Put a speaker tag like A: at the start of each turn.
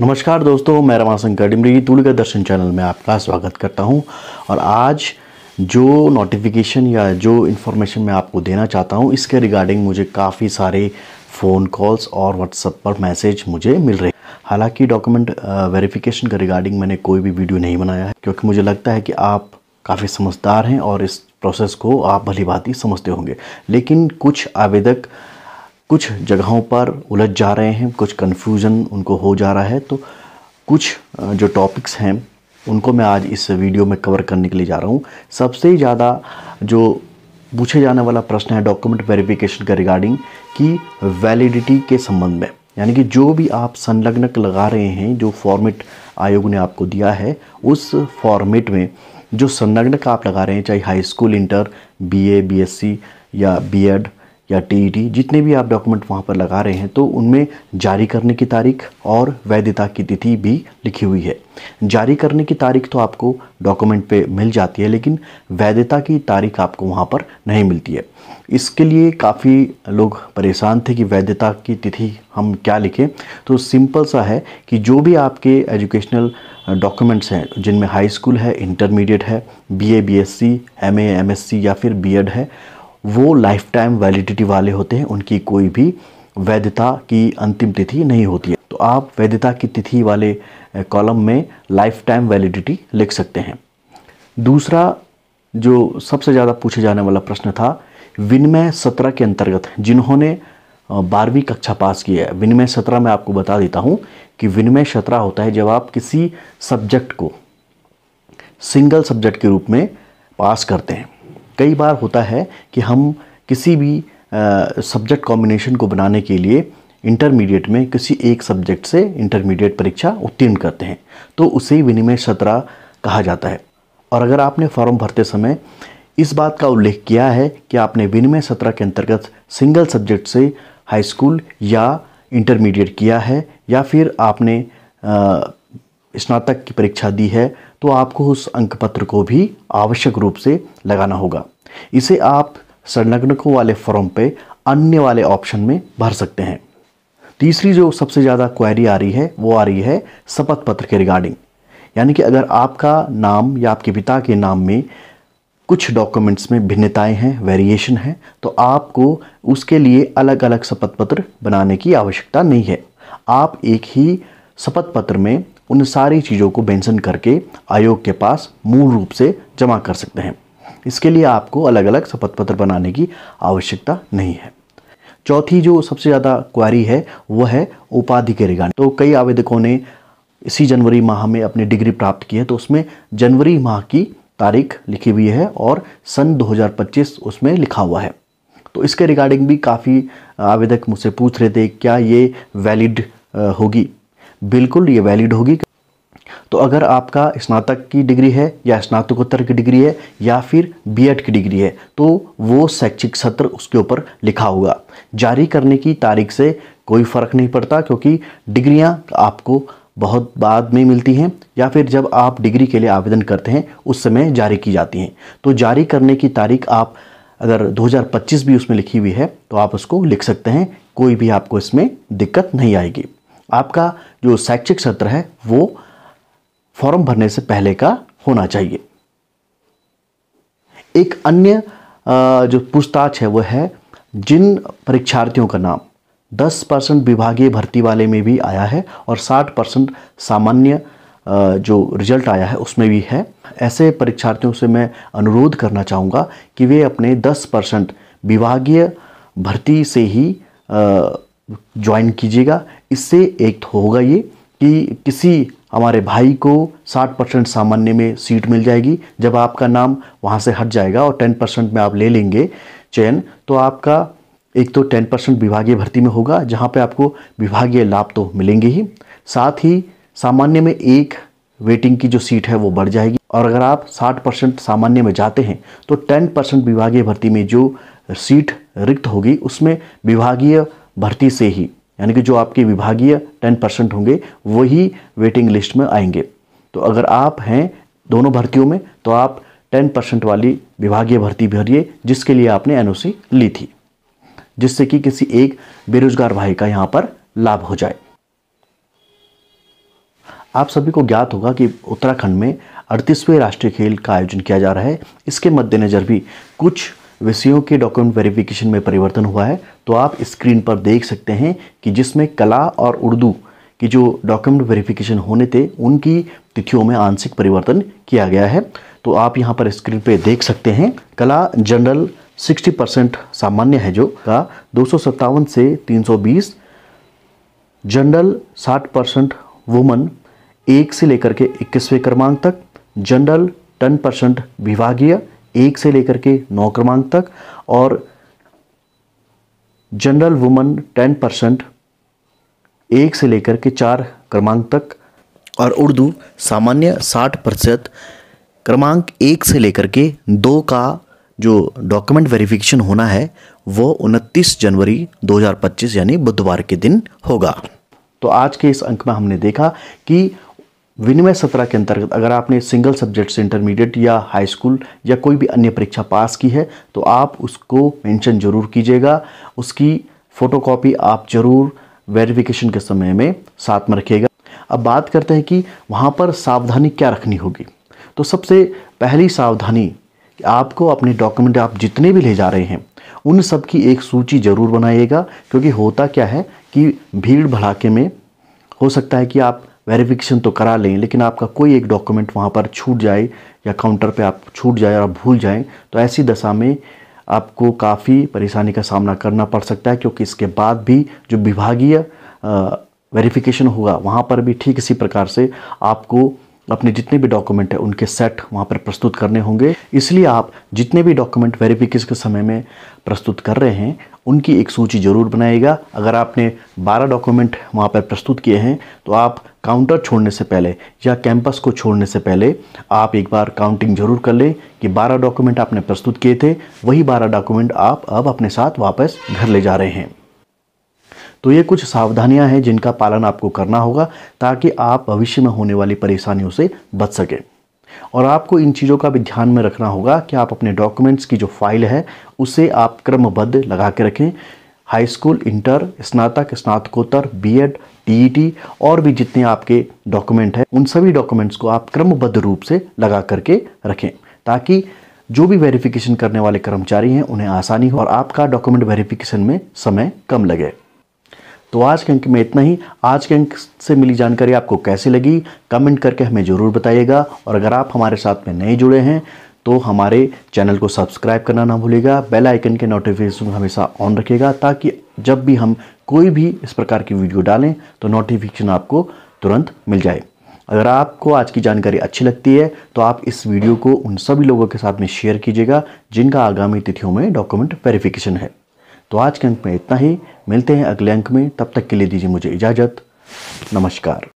A: नमस्कार दोस्तों, मैं रमाशंकर डिमरी तुलिका दर्शन चैनल में आपका स्वागत करता हूं। और आज जो नोटिफिकेशन या जो इन्फॉर्मेशन मैं आपको देना चाहता हूं, इसके रिगार्डिंग मुझे काफ़ी सारे फ़ोन कॉल्स और व्हाट्सएप पर मैसेज मुझे मिल रहे हैं। हालांकि डॉक्यूमेंट वेरिफिकेशन के रिगार्डिंग मैंने कोई भी वीडियो नहीं बनाया है, क्योंकि मुझे लगता है कि आप काफ़ी समझदार हैं और इस प्रोसेस को आप भलीभांति समझते होंगे। लेकिन कुछ आवेदक कुछ जगहों पर उलझ जा रहे हैं, कुछ कन्फ्यूज़न उनको हो जा रहा है। तो कुछ जो टॉपिक्स हैं उनको मैं आज इस वीडियो में कवर करने के लिए जा रहा हूँ। सबसे ज़्यादा जो पूछे जाने वाला प्रश्न है डॉक्यूमेंट वेरिफिकेशन के रिगार्डिंग कि वैलिडिटी के संबंध में, यानी कि जो भी आप संलग्नक लगा रहे हैं, जो फॉर्मेट आयोग ने आपको दिया है, उस फॉर्मेट में जो संलग्नक आप लगा रहे हैं, चाहे high school, inter, BA, BSc या बीएड या टीईटी, जितने भी आप डॉक्यूमेंट वहाँ पर लगा रहे हैं, तो उनमें जारी करने की तारीख और वैधता की तिथि भी लिखी हुई है। जारी करने की तारीख तो आपको डॉक्यूमेंट पे मिल जाती है, लेकिन वैधता की तारीख आपको वहाँ पर नहीं मिलती है। इसके लिए काफ़ी लोग परेशान थे कि वैधता की तिथि हम क्या लिखें। तो सिंपल सा है कि जो भी आपके एजुकेशनल डॉक्यूमेंट्स हैं, जिनमें हाई स्कूल है, इंटरमीडिएट है, बीए, बीएससी, एमए, एमएससी या फिर बीएड है, वो लाइफ टाइम वैलिडिटी वाले होते हैं। उनकी कोई भी वैधता की अंतिम तिथि नहीं होती है। तो आप वैधता की तिथि वाले कॉलम में लाइफ टाइम वैलिडिटी लिख सकते हैं। दूसरा जो सबसे ज़्यादा पूछे जाने वाला प्रश्न था, विनिमय 17 के अंतर्गत जिन्होंने 12वीं कक्षा पास की है। विनिमय 17 में आपको बता देता हूँ कि विनिमय 17 होता है जब आप किसी सब्जेक्ट को सिंगल सब्जेक्ट के रूप में पास करते हैं। कई बार होता है कि हम किसी भी सब्जेक्ट कॉम्बिनेशन को बनाने के लिए इंटरमीडिएट में किसी एक सब्जेक्ट से इंटरमीडिएट परीक्षा उत्तीर्ण करते हैं, तो उसे विनिमय 17 कहा जाता है। और अगर आपने फॉर्म भरते समय इस बात का उल्लेख किया है कि आपने विनिमय 17 के अंतर्गत सिंगल सब्जेक्ट से हाई स्कूल या इंटरमीडिएट किया है, या फिर आपने स्नातक की परीक्षा दी है, तो आपको उस अंक पत्र को भी आवश्यक रूप से लगाना होगा। इसे आप संलग्नकों वाले फॉर्म पे अन्य वाले ऑप्शन में भर सकते हैं। तीसरी जो सबसे ज़्यादा क्वेरी आ रही है, वो आ रही है शपथ पत्र के रिगार्डिंग। यानी कि अगर आपका नाम या आपके पिता के नाम में कुछ डॉक्यूमेंट्स में भिन्नताएं हैं, वेरिएशन है, तो आपको उसके लिए अलग अलग शपथ पत्र बनाने की आवश्यकता नहीं है। आप एक ही शपथ पत्र में उन सारी चीज़ों को मेंशन करके आयोग के पास मूल रूप से जमा कर सकते हैं। इसके लिए आपको अलग अलग शपथ पत्र बनाने की आवश्यकता नहीं है। चौथी जो सबसे ज़्यादा क्वेरी है वो है उपाधि के रिगार्डिंग। तो कई आवेदकों ने इसी जनवरी माह में अपनी डिग्री प्राप्त की है, तो उसमें जनवरी माह की तारीख लिखी हुई है और सन 2025 उसमें लिखा हुआ है। तो इसके रिगार्डिंग भी काफ़ी आवेदक मुझसे पूछ रहे थे, क्या ये वैलिड होगी? बिल्कुल ये वैलिड होगी। तो अगर आपका स्नातक की डिग्री है या स्नातकोत्तर की डिग्री है या फिर बीएड की डिग्री है, तो वो शैक्षिक सत्र उसके ऊपर लिखा होगा। जारी करने की तारीख से कोई फ़र्क नहीं पड़ता, क्योंकि डिग्रियां आपको बहुत बाद में मिलती हैं, या फिर जब आप डिग्री के लिए आवेदन करते हैं उस समय जारी की जाती हैं। तो जारी करने की तारीख आप अगर 2025 भी उसमें लिखी हुई है तो आप उसको लिख सकते हैं, कोई भी आपको इसमें दिक्कत नहीं आएगी। आपका जो शैक्षिक सत्र है वो फॉर्म भरने से पहले का होना चाहिए। एक अन्य जो पूछताछ है वो है, जिन परीक्षार्थियों का नाम 10% विभागीय भर्ती वाले में भी आया है और 60% सामान्य जो रिजल्ट आया है उसमें भी है, ऐसे परीक्षार्थियों से मैं अनुरोध करना चाहूँगा कि वे अपने 10% विभागीय भर्ती से ही ज्वाइन कीजिएगा। इससे एक तो होगा ये कि किसी हमारे भाई को 60% सामान्य में सीट मिल जाएगी। जब आपका नाम वहाँ से हट जाएगा और 10% में आप ले लेंगे चयन, तो आपका एक तो 10% विभागीय भर्ती में होगा, जहाँ पे आपको विभागीय लाभ तो मिलेंगे ही, साथ ही सामान्य में एक वेटिंग की जो सीट है वो बढ़ जाएगी। और अगर आप 60% सामान्य में जाते हैं तो 10% विभागीय भर्ती में जो सीट रिक्त होगी उसमें विभागीय भर्ती से ही, यानी कि जो आपके विभागीय 10% होंगे वही वेटिंग लिस्ट में आएंगे। तो अगर आप हैं दोनों भर्तियों में तो आप 10% वाली विभागीय भर्ती भरिए, जिसके लिए आपने एनओसी ली थी, जिससे कि किसी एक बेरोजगार भाई का यहाँ पर लाभ हो जाए। आप सभी को ज्ञात होगा कि उत्तराखंड में 38वें राष्ट्रीय खेल का आयोजन किया जा रहा है। इसके मद्देनज़र भी कुछ विषयों के डॉक्यूमेंट वेरिफिकेशन में परिवर्तन हुआ है। तो आप स्क्रीन पर देख सकते हैं कि जिसमें कला और उर्दू की जो डॉक्यूमेंट वेरिफिकेशन होने थे उनकी तिथियों में आंशिक परिवर्तन किया गया है। तो आप यहाँ पर स्क्रीन पे देख सकते हैं कला जनरल 60% सामान्य है जो का 257 से 320, जनरल 60% वुमन 1 से लेकर के 21वें क्रमांक तक, जनरल 10% विभागीय 1 से लेकर के 9 क्रमांक तक, और जनरल वुमन 10% 1 से लेकर के 4 क्रमांक तक, और उर्दू सामान्य 60% क्रमांक 1 से लेकर के 2 का जो डॉक्यूमेंट वेरिफिकेशन होना है वो 29 जनवरी 2025 यानी बुधवार के दिन होगा। तो आज के इस अंक में हमने देखा कि विनिमय सत्र के अंतर्गत अगर आपने सिंगल सब्जेक्ट से इंटरमीडिएट या हाई स्कूल या कोई भी अन्य परीक्षा पास की है तो आप उसको मेंशन जरूर कीजिएगा, उसकी फोटोकॉपी आप जरूर वेरिफिकेशन के समय में साथ में रखिएगा। अब बात करते हैं कि वहाँ पर सावधानी क्या रखनी होगी। तो सबसे पहली सावधानी कि आपको अपने डॉक्यूमेंट आप जितने भी ले जा रहे हैं उन सब की एक सूची जरूर बनाइएगा, क्योंकि होता क्या है कि भीड़ भड़ाके में हो सकता है कि आप वेरिफिकेशन तो करा लें लेकिन आपका कोई एक डॉक्यूमेंट वहाँ पर छूट जाए या काउंटर पे आप छूट जाए और आप भूल जाएं, तो ऐसी दशा में आपको काफ़ी परेशानी का सामना करना पड़ सकता है, क्योंकि इसके बाद भी जो विभागीय वेरिफिकेशन होगा वहाँ पर भी ठीक इसी प्रकार से आपको अपने जितने भी डॉक्यूमेंट है उनके सेट वहाँ पर प्रस्तुत करने होंगे। इसलिए आप जितने भी डॉक्यूमेंट वेरिफिकेशन के समय में प्रस्तुत कर रहे हैं उनकी एक सूची जरूर बनाइएगा। अगर आपने 12 डॉक्यूमेंट वहाँ पर प्रस्तुत किए हैं तो आप काउंटर छोड़ने से पहले या कैंपस को छोड़ने से पहले आप एक बार काउंटिंग जरूर कर लें कि 12 डॉक्यूमेंट आपने प्रस्तुत किए थे, वही 12 डॉक्यूमेंट आप अब अपने साथ वापस घर ले जा रहे हैं। तो ये कुछ सावधानियां हैं जिनका पालन आपको करना होगा ताकि आप भविष्य में होने वाली परेशानियों से बच सकें। और आपको इन चीज़ों का भी ध्यान में रखना होगा कि आप अपने डॉक्यूमेंट्स की जो फाइल है उसे आप क्रमबद्ध लगा के रखें। हाई स्कूल, इंटर, स्नातक, स्नातकोत्तर, बीएड, टीईटी और भी जितने आपके डॉक्यूमेंट हैं उन सभी डॉक्यूमेंट्स को आप क्रमबद्ध रूप से लगा करके रखें, ताकि जो भी वेरिफिकेशन करने वाले कर्मचारी हैं उन्हें आसानी हो और आपका डॉक्यूमेंट वेरिफिकेशन में समय कम लगे। तो आज के अंक में इतना ही। आज के अंक से मिली जानकारी आपको कैसी लगी कमेंट करके हमें ज़रूर बताइएगा, और अगर आप हमारे साथ में नए जुड़े हैं तो हमारे चैनल को सब्सक्राइब करना ना भूलिएगा। बेल आइकन के नोटिफिकेशन हमेशा ऑन रखिएगा ताकि जब भी हम कोई भी इस प्रकार की वीडियो डालें तो नोटिफिकेशन आपको तुरंत मिल जाए। अगर आपको आज की जानकारी अच्छी लगती है तो आप इस वीडियो को उन सभी लोगों के साथ में शेयर कीजिएगा जिनका आगामी तिथियों में डॉक्यूमेंट वेरिफिकेशन है। तो आज के अंक में इतना ही। मिलते हैं अगले अंक में, तब तक के लिए दीजिए मुझे इजाज़त। नमस्कार।